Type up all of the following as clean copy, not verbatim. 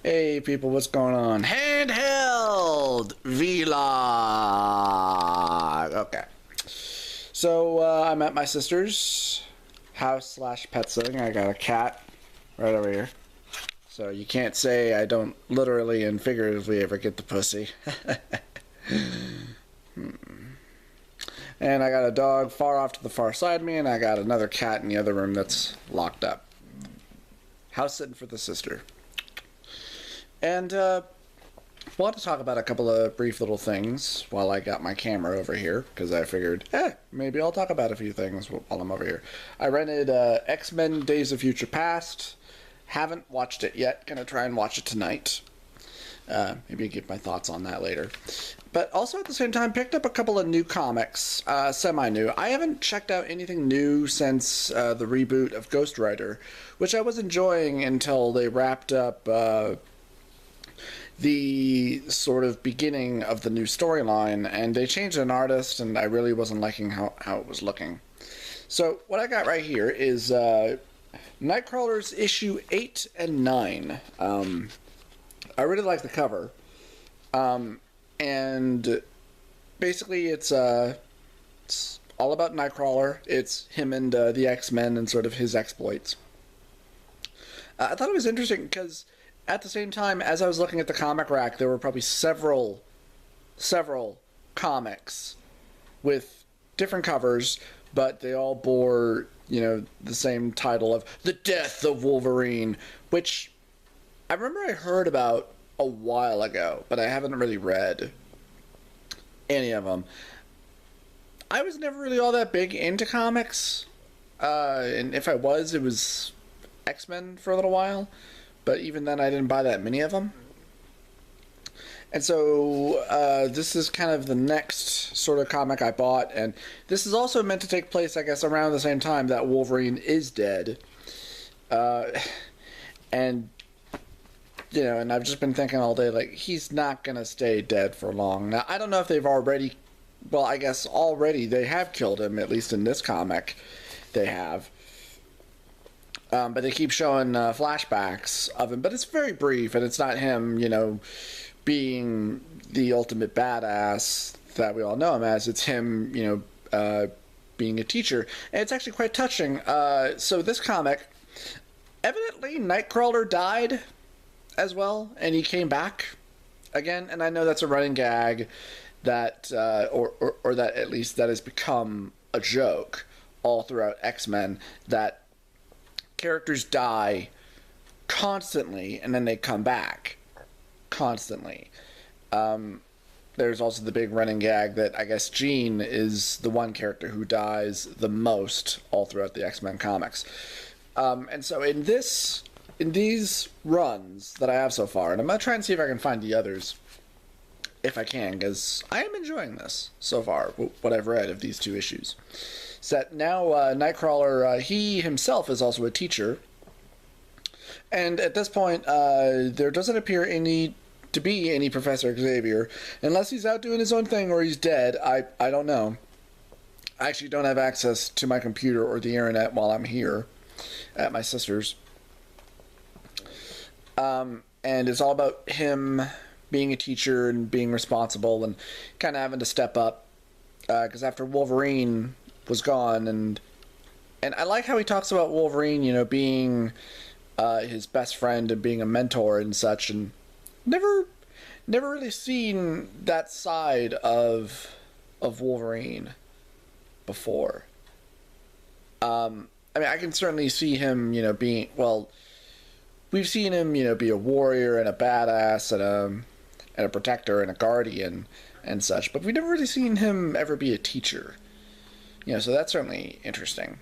Hey people, what's going on? Handheld vlog. Okay. So I'm at my sister's house slash pet sitting. I got a cat right over here. So you can't say I don't literally and figuratively ever get the pussy. And I got a dog far off to the far side of me, and I got another cat in the other room that's locked up. House sitting for the sister. And I want to talk about a couple of brief little things while I got my camera over here, because I figured, maybe I'll talk about a few things while I'm over here. I rented X-Men Days of Future Past. Haven't watched it yet. Gonna try and watch it tonight. Maybe give my thoughts on that later. But also at the same time, picked up a couple of new comics, semi-new. I haven't checked out anything new since the reboot of Ghost Rider, which I was enjoying until they wrapped up the sort of beginning of the new storyline, and they changed an artist, and I really wasn't liking how it was looking. So what I got right here is Nightcrawler's issue 8 and 9. I really like the cover. And basically it's all about Nightcrawler. It's him and the X-Men and sort of his exploits. I thought it was interesting because at the same time, as I was looking at the comic rack, there were probably several comics with different covers, but they all bore, the same title of The Death of Wolverine, which I remember I heard about a while ago, but I haven't really read any of them. I was never really all that big into comics, and if I was, it was X-Men for a little while. But even then, I didn't buy that many of them. And so this is kind of the next sort of comic I bought. And this is also meant to take place, I guess, around the same time that Wolverine is dead. And I've just been thinking all day, like, he's not going to stay dead for long. Now, I don't know if they've already... Well, I guess already they have killed him, at least in this comic they have. But they keep showing flashbacks of him, but it's very brief, and it's not him, being the ultimate badass that we all know him as. It's him, being a teacher, and it's actually quite touching. So this comic, evidently Nightcrawler died as well, and he came back again, and I know that's a running gag that, or that at least that has become a joke all throughout X-Men, that characters die constantly and then they come back constantly. There's also the big running gag that I guess Jean is the one character who dies the most all throughout the X-Men comics. And so in these runs that I have so far, and I'm going to try and see if I can find the others if I can, because I am enjoying this so far, what I've read of these two issues. So that now Nightcrawler, he himself is also a teacher, and at this point there doesn't appear to be any Professor Xavier, unless he's out doing his own thing or he's dead. I don't know. I actually don't have access to my computer or the internet while I'm here at my sister's. And it's all about him being a teacher and being responsible and kind of having to step up, because after Wolverine was gone, and I like how he talks about Wolverine, being his best friend and being a mentor and such, and never really seen that side of Wolverine before. I mean, I can certainly see him, being, well, we've seen him, be a warrior and a badass and a protector and a guardian and such, but we've never really seen him ever be a teacher. So that's certainly interesting.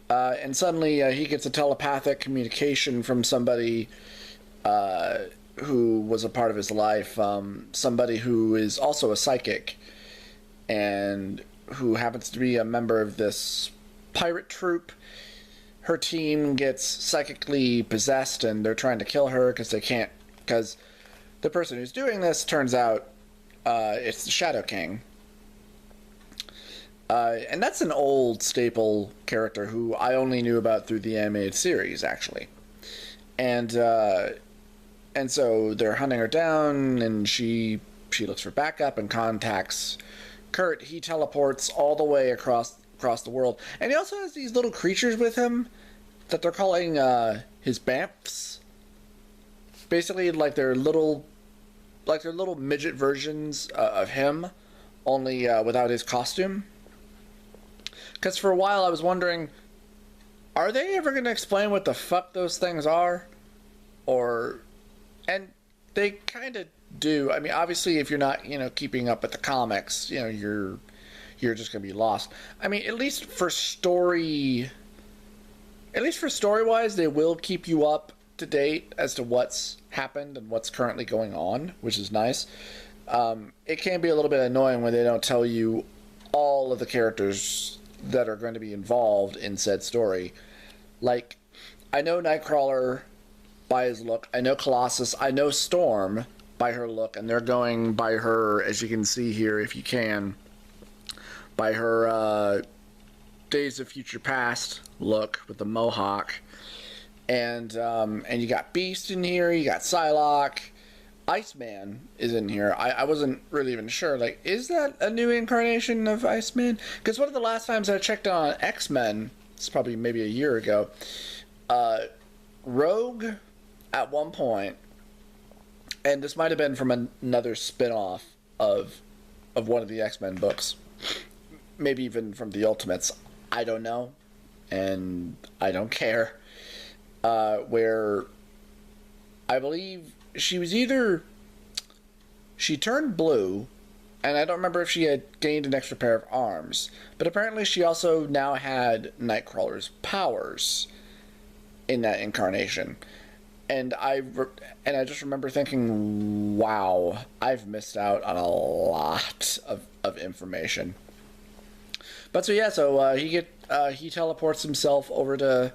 And suddenly he gets a telepathic communication from somebody who was a part of his life, somebody who is also a psychic and who happens to be a member of this pirate troupe. Her team gets psychically possessed and they're trying to kill her because the person who's doing this turns out it's the Shadow King. And that's an old staple character who I only knew about through the animated series, actually. and so they're hunting her down, and she looks for backup and contacts Kurt. He teleports all the way across the world, and he also has these little creatures with him that they're calling his Bamfs. Basically, like they're little midget versions of him, only without his costume. Because for a while I was wondering, are they ever going to explain what the fuck those things are? And they kind of do. I mean, obviously, if you're not, keeping up with the comics, you're just going to be lost. I mean, at least for story-wise, they will keep you up to date as to what's happened and what's currently going on, which is nice. It can be a little bit annoying when they don't tell you all of the characters that are going to be involved in said story. Like, I know Nightcrawler by his look, I know Colossus, I know Storm by her look, and they're going by her, as you can see here if you can, by her Days of Future Past look with the mohawk. And you got Beast in here, you got Psylocke, Iceman is in here. I wasn't really even sure, like, is that a new incarnation of Iceman? Because one of the last times I checked on X-Men, it's probably maybe a year ago, Rogue, at one point, and this might have been from another spin-off of one of the X-Men books, maybe even from the Ultimates, I don't know, and I don't care, where I believe she turned blue, and I don't remember if she had gained an extra pair of arms, but apparently she also now had Nightcrawler's powers in that incarnation. And I just remember thinking, wow, I've missed out on a lot of information. But so he teleports himself over to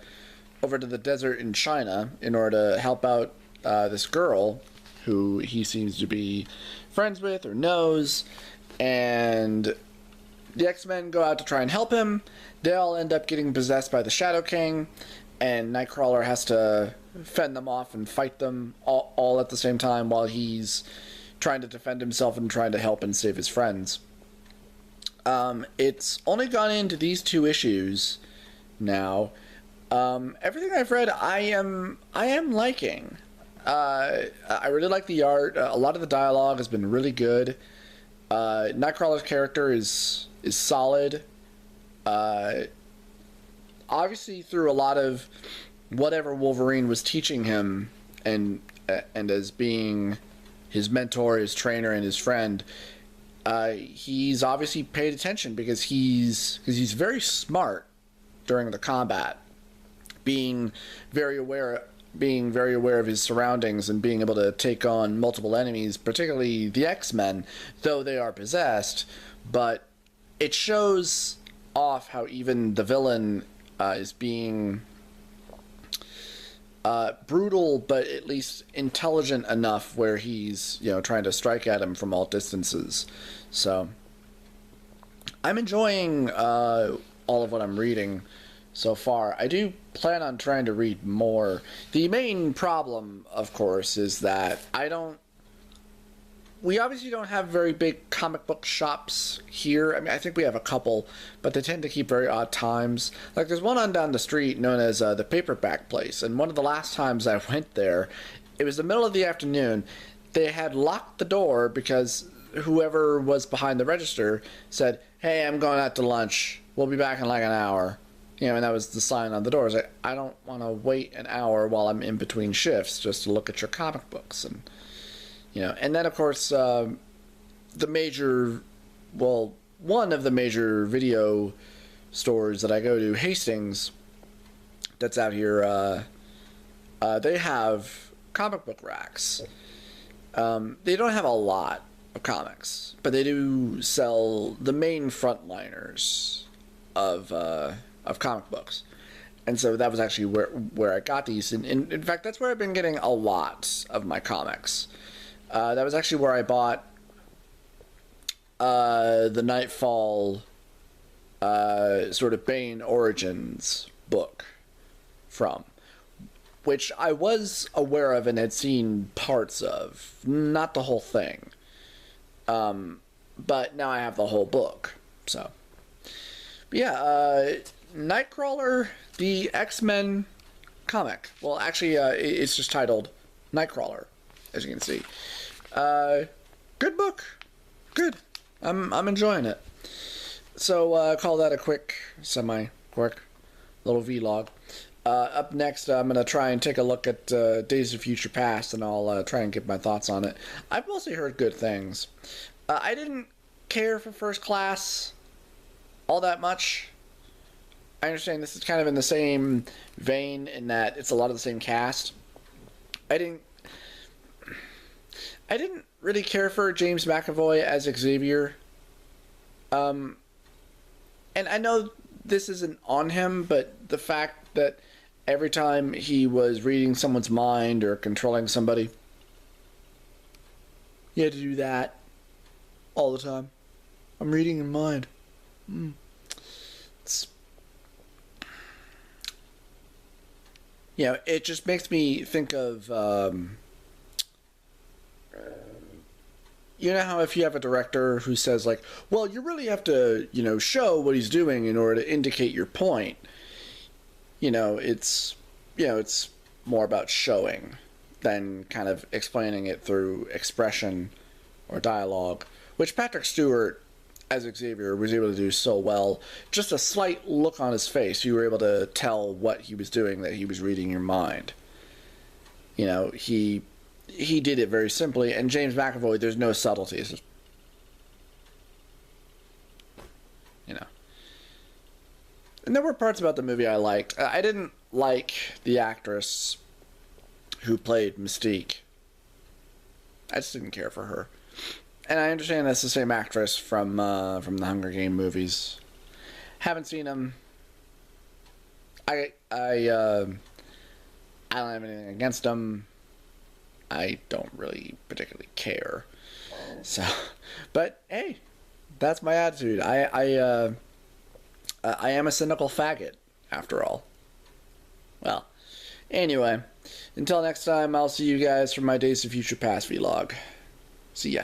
the desert in China in order to help out this girl who he seems to be friends with or knows, and the X-Men go out to try and help him. They all end up getting possessed by the Shadow King, and Nightcrawler has to fend them off and fight them all at the same time while he's trying to defend himself and trying to help and save his friends. It's only gone into these 2 issues now. Everything I've read, I am liking. I really like the art. A lot of the dialogue has been really good. Nightcrawler's character is solid. Obviously, through a lot of whatever Wolverine was teaching him, and as being his mentor, his trainer, and his friend, he's obviously paid attention because he's very smart during the combat, being very aware of his surroundings and being able to take on multiple enemies, particularly the X-Men, though they are possessed. But it shows off how even the villain is being brutal, but at least intelligent enough where he's trying to strike at him from all distances. So I'm enjoying all of what I'm reading so far. I do plan on trying to read more. The main problem, of course, is that we obviously don't have very big comic book shops here. I mean, I think we have a couple, but they tend to keep very odd times. Like, there's one on down the street known as the Paperback Place, and one of the last times I went there, it was the middle of the afternoon. They had locked the door because whoever was behind the register said, "Hey, I'm going out to lunch. We'll be back in like an hour." And that was the sign on the door. I was like, I don't want to wait an hour while I'm in between shifts just to look at your comic books. And and then, of course, one of the major video stores that I go to, Hastings, that's out here, they have comic book racks. They don't have a lot of comics, but they do sell the main frontliners of comic books. And so that was actually where I got these. And in fact, that's where I've been getting a lot of my comics. That was actually where I bought the Nightfall sort of Bane Origins book from. which I was aware of and had seen parts of, not the whole thing. But now I have the whole book, so. But yeah, Nightcrawler, the X-Men comic. Well, actually, it's just titled Nightcrawler, as you can see. Good book. Good. I'm enjoying it. So, call that a quick, semi-quick little vlog. Up next, I'm going to try and take a look at Days of Future Past, and I'll try and give my thoughts on it. I've mostly heard good things. I didn't care for First Class all that much. I understand this is kind of in the same vein in that it's a lot of the same cast. I didn't really care for James McAvoy as Xavier. And I know this isn't on him, but the fact that every time he was reading someone's mind or controlling somebody, he had to do that all the time. I'm reading in mind. It just makes me think of, you know how if you have a director who says like, well, you really have to, show what he's doing in order to indicate your point. It's more about showing than kind of explaining it through expression or dialogue, which Patrick Stewart as Xavier was able to do so well. Just a slight look on his face, you were able to tell what he was doing, that he was reading your mind. He did it very simply, and James McAvoy, there's no subtleties. And there were parts about the movie I liked. I didn't like the actress who played Mystique. I just didn't care for her. And I understand that's the same actress from the Hunger Games movies. Haven't seen them. I don't have anything against them. I don't really particularly care. So, but hey, that's my attitude. I am a cynical faggot, after all. Well, anyway, until next time, I'll see you guys for my Days of Future Past vlog. See ya.